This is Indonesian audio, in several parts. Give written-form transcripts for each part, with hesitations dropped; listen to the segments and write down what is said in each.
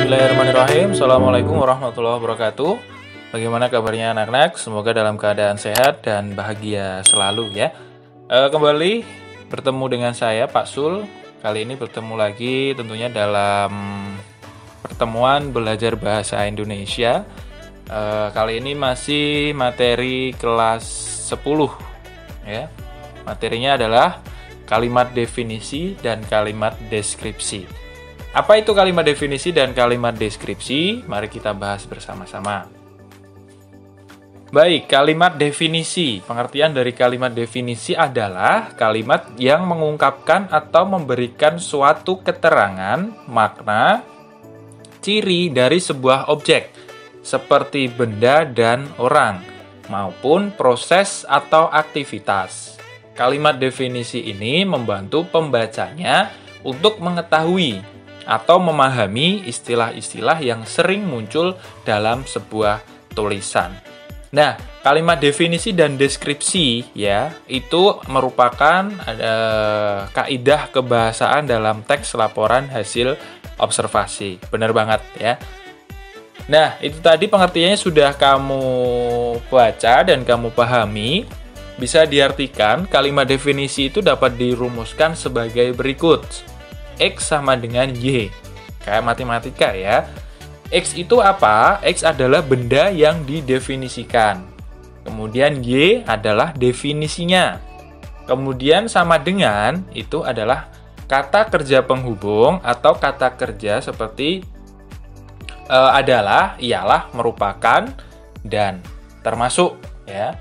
Bismillahirrahmanirrahim. Assalamualaikum warahmatullahi wabarakatuh. Bagaimana kabarnya anak-anak? Semoga dalam keadaan sehat dan bahagia selalu ya. Kembali bertemu dengan saya Pak Sul. Kali ini bertemu lagi tentunya dalam pertemuan belajar bahasa Indonesia. Kali ini masih materi kelas 10 ya. Materinya adalah kalimat definisi dan kalimat deskripsi. Apa itu kalimat definisi dan kalimat deskripsi? Mari kita bahas bersama-sama. Baik, kalimat definisi. Pengertian dari kalimat definisi adalah kalimat yang mengungkapkan atau memberikan suatu keterangan, makna, ciri dari sebuah objek, seperti benda dan orang, maupun proses atau aktivitas. Kalimat definisi ini membantu pembacanya untuk mengetahui atau memahami istilah-istilah yang sering muncul dalam sebuah tulisan. Nah, kalimat definisi dan deskripsi ya, itu merupakan kaidah kebahasaan dalam teks laporan hasil observasi. Benar banget ya. Nah, itu tadi pengertiannya sudah kamu baca dan kamu pahami. Bisa diartikan kalimat definisi itu dapat dirumuskan sebagai berikut. X sama dengan Y. Kayak matematika ya. X itu apa? X adalah benda yang didefinisikan. Kemudian Y adalah definisinya. Kemudian sama dengan itu adalah kata kerja penghubung atau kata kerja seperti adalah, ialah, merupakan, dan termasuk ya.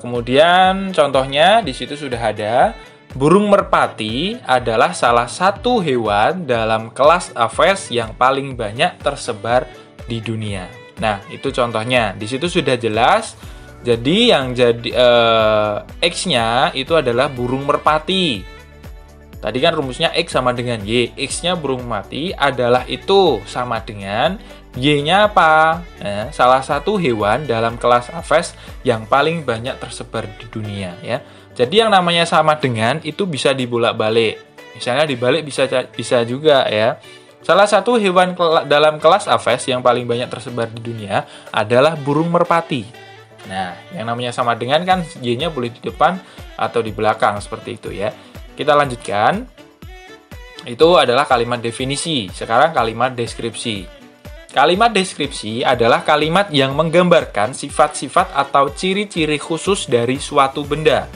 Kemudian contohnya di situ sudah ada. Burung merpati adalah salah satu hewan dalam kelas Aves yang paling banyak tersebar di dunia. Nah, itu contohnya. Di situ sudah jelas. Jadi yang jadi X-nya itu adalah burung merpati. Tadi kan rumusnya X sama dengan Y. X-nya burung merpati adalah itu sama dengan Y-nya apa? Nah, salah satu hewan dalam kelas Aves yang paling banyak tersebar di dunia ya. Jadi yang namanya sama dengan itu bisa dibolak-balik. Misalnya dibalik bisa juga ya. Salah satu hewan dalam kelas Aves yang paling banyak tersebar di dunia adalah burung merpati. Nah, yang namanya sama dengan kan Y-nya boleh di depan atau di belakang seperti itu ya. Kita lanjutkan. Itu adalah kalimat definisi. Sekarang kalimat deskripsi. Kalimat deskripsi adalah kalimat yang menggambarkan sifat-sifat atau ciri-ciri khusus dari suatu benda.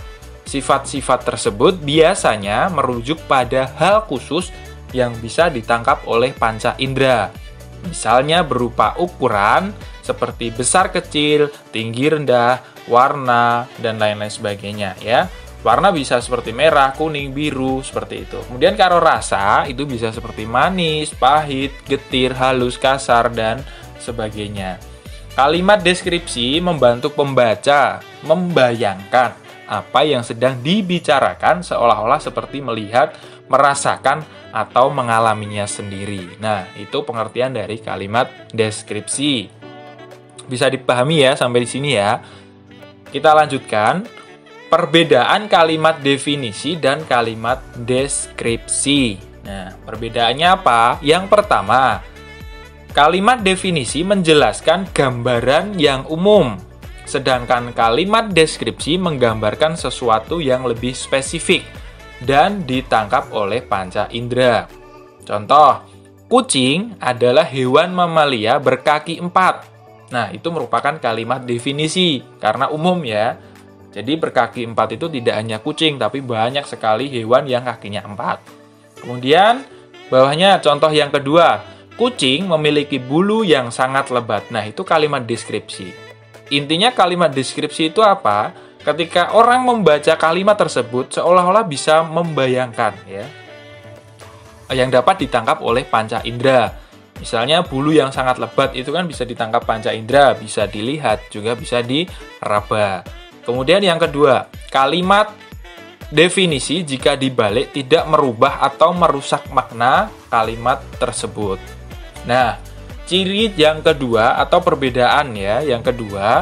Sifat-sifat tersebut biasanya merujuk pada hal khusus yang bisa ditangkap oleh panca indera. Misalnya berupa ukuran seperti besar kecil, tinggi rendah, warna, dan lain-lain sebagainya ya. Warna bisa seperti merah, kuning, biru, seperti itu. Kemudian kalau rasa itu bisa seperti manis, pahit, getir, halus, kasar, dan sebagainya. Kalimat deskripsi membantu pembaca membayangkan apa yang sedang dibicarakan seolah-olah seperti melihat, merasakan, atau mengalaminya sendiri. Nah, itu pengertian dari kalimat deskripsi. Bisa dipahami ya sampai di sini ya. Kita lanjutkan. Perbedaan kalimat definisi dan kalimat deskripsi. Nah, perbedaannya apa? Yang pertama, kalimat definisi menjelaskan gambaran yang umum. Sedangkan kalimat deskripsi menggambarkan sesuatu yang lebih spesifik dan ditangkap oleh panca indera. Contoh, kucing adalah hewan mamalia berkaki 4. Nah, itu merupakan kalimat definisi karena umum ya. Jadi berkaki 4 itu tidak hanya kucing, tapi banyak sekali hewan yang kakinya 4. Kemudian, bawahnya contoh yang kedua, kucing memiliki bulu yang sangat lebat. Nah, itu kalimat deskripsi. Intinya kalimat deskripsi itu apa? Ketika orang membaca kalimat tersebut seolah-olah bisa membayangkan ya, yang dapat ditangkap oleh panca indera. Misalnya bulu yang sangat lebat itu kan bisa ditangkap panca indera, bisa dilihat, juga bisa diraba. Kemudian yang kedua, kalimat definisi jika dibalik tidak merubah atau merusak makna kalimat tersebut. Nah, ciri yang kedua atau perbedaan ya, yang kedua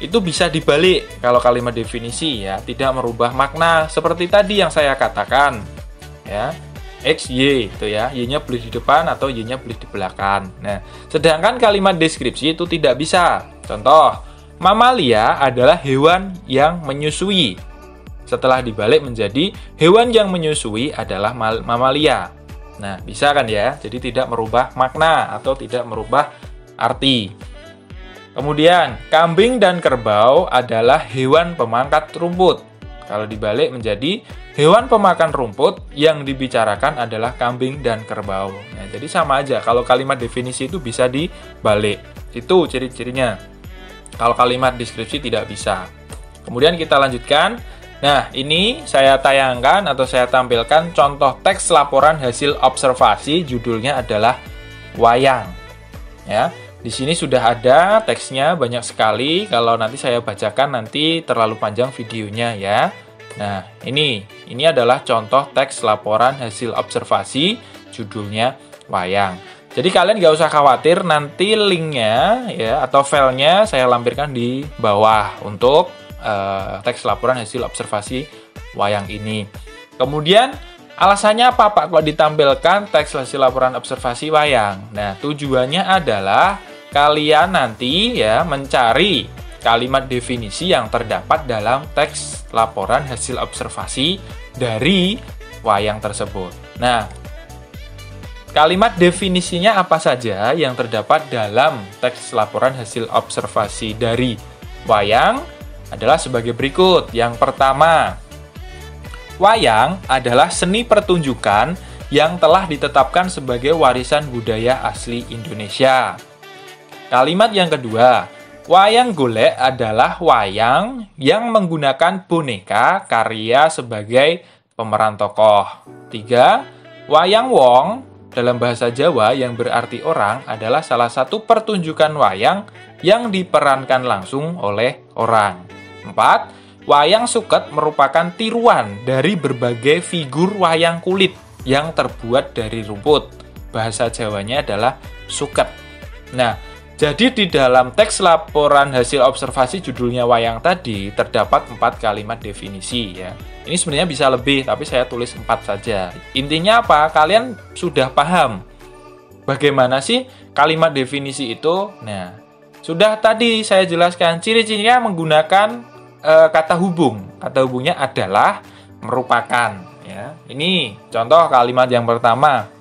itu bisa dibalik kalau kalimat definisi ya, tidak merubah makna seperti tadi yang saya katakan ya. X, Y itu ya. Y-nya boleh di depan atau Y-nya boleh di belakang. Nah, sedangkan kalimat deskripsi itu tidak bisa. Contoh, mamalia adalah hewan yang menyusui. Setelah dibalik menjadi hewan yang menyusui adalah mamalia. Nah, bisa kan ya? Jadi tidak merubah makna atau tidak merubah arti. Kemudian, kambing dan kerbau adalah hewan pemangkat rumput. Kalau dibalik menjadi hewan pemakan rumput, yang dibicarakan adalah kambing dan kerbau. Nah, jadi sama aja. Kalau kalimat definisi itu bisa dibalik. Itu ciri-cirinya. Kalau kalimat deskripsi tidak bisa. Kemudian kita lanjutkan. Nah, ini saya tayangkan atau saya tampilkan contoh teks laporan hasil observasi. Judulnya adalah wayang. Ya. Di sini sudah ada teksnya banyak sekali. Kalau nanti saya bacakan nanti terlalu panjang videonya ya. Nah, ini adalah contoh teks laporan hasil observasi judulnya wayang. Jadi kalian nggak usah khawatir, nanti linknya ya atau filenya saya lampirkan di bawah untuk teks laporan hasil observasi wayang ini. Kemudian alasannya apa Pak kok ditampilkan teks hasil laporan observasi wayang? Nah, tujuannya adalah kalian nanti ya mencari kalimat definisi yang terdapat dalam teks laporan hasil observasi dari wayang tersebut. Nah, kalimat definisinya apa saja yang terdapat dalam teks laporan hasil observasi dari wayang adalah sebagai berikut. Yang pertama, wayang adalah seni pertunjukan yang telah ditetapkan sebagai warisan budaya asli Indonesia. Kalimat yang kedua, wayang golek adalah wayang yang menggunakan boneka karya sebagai pemeran tokoh. 3. Wayang wong dalam bahasa Jawa yang berarti orang adalah salah satu pertunjukan wayang yang diperankan langsung oleh orang. 4. Wayang suket merupakan tiruan dari berbagai figur wayang kulit yang terbuat dari rumput. Bahasa Jawanya adalah suket. Nah, jadi di dalam teks laporan hasil observasi judulnya wayang tadi terdapat 4 kalimat definisi ya. Ini sebenarnya bisa lebih tapi saya tulis 4 saja. Intinya apa? Kalian sudah paham bagaimana sih kalimat definisi itu? Nah, sudah tadi saya jelaskan ciri-cirinya menggunakan kata hubung. Kata hubungnya adalah merupakan ya. Ini contoh kalimat yang pertama.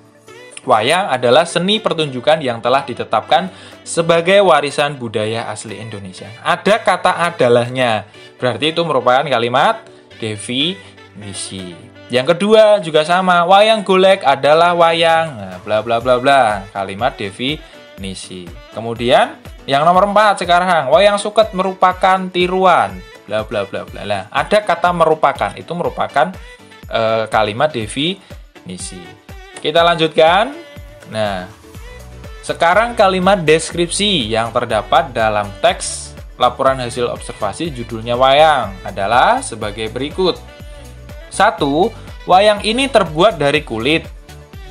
Wayang adalah seni pertunjukan yang telah ditetapkan sebagai warisan budaya asli Indonesia. Ada kata adalahnya, berarti itu merupakan kalimat definisi. Yang kedua juga sama, wayang golek adalah wayang, nah, bla bla bla bla, kalimat definisi. Kemudian yang nomor 4 sekarang, wayang suket merupakan tiruan, bla bla bla bla. Nah, ada kata merupakan, itu merupakan kalimat definisi. Kita lanjutkan. Nah, sekarang kalimat deskripsi yang terdapat dalam teks laporan hasil observasi judulnya wayang adalah sebagai berikut. 1. Wayang ini terbuat dari kulit,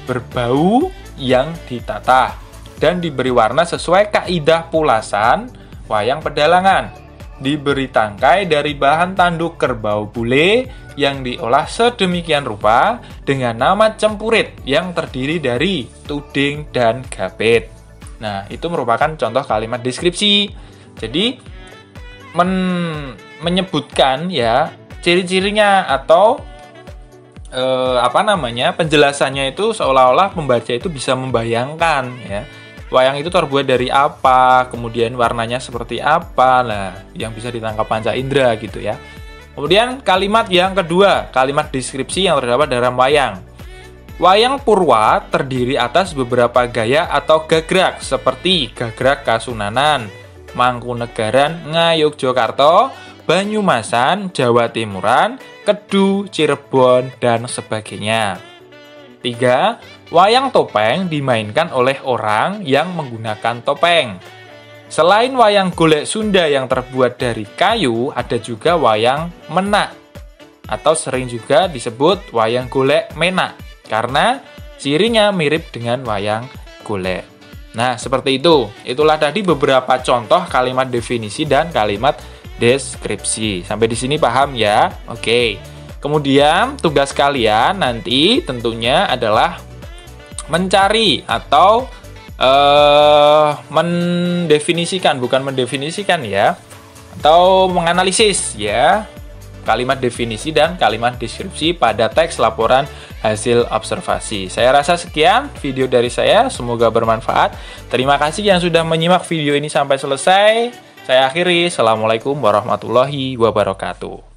berbau yang ditata, dan diberi warna sesuai kaidah pulasan wayang pedalangan. Diberi tangkai dari bahan tanduk kerbau bule yang diolah sedemikian rupa dengan nama cempurit yang terdiri dari tuding dan gapit. Nah, itu merupakan contoh kalimat deskripsi. Jadi, menyebutkan ya ciri-cirinya atau penjelasannya itu seolah-olah pembaca itu bisa membayangkan ya. Wayang itu terbuat dari apa, kemudian warnanya seperti apa, nah yang bisa ditangkap panca indera gitu ya. Kemudian kalimat yang kedua, kalimat deskripsi yang terdapat dalam wayang. Wayang Purwa terdiri atas beberapa gaya atau gagrag seperti gagrag Kasunanan, Mangkunegaran, Ngayogyakarta, Banyumasan, Jawa Timuran, Kedu, Cirebon, dan sebagainya. 3. Wayang topeng dimainkan oleh orang yang menggunakan topeng. Selain wayang golek Sunda yang terbuat dari kayu, ada juga wayang menak atau sering juga disebut wayang golek menak karena cirinya mirip dengan wayang golek. Nah, seperti itu. Itulah tadi beberapa contoh kalimat definisi dan kalimat deskripsi. Sampai di sini paham ya? Oke. Kemudian tugas kalian nanti tentunya adalah mencari atau mendefinisikan, bukan mendefinisikan ya, atau menganalisis ya, kalimat definisi dan kalimat deskripsi pada teks laporan hasil observasi. Saya rasa sekian video dari saya, semoga bermanfaat. Terima kasih yang sudah menyimak video ini sampai selesai. Saya akhiri, Assalamualaikum warahmatullahi wabarakatuh.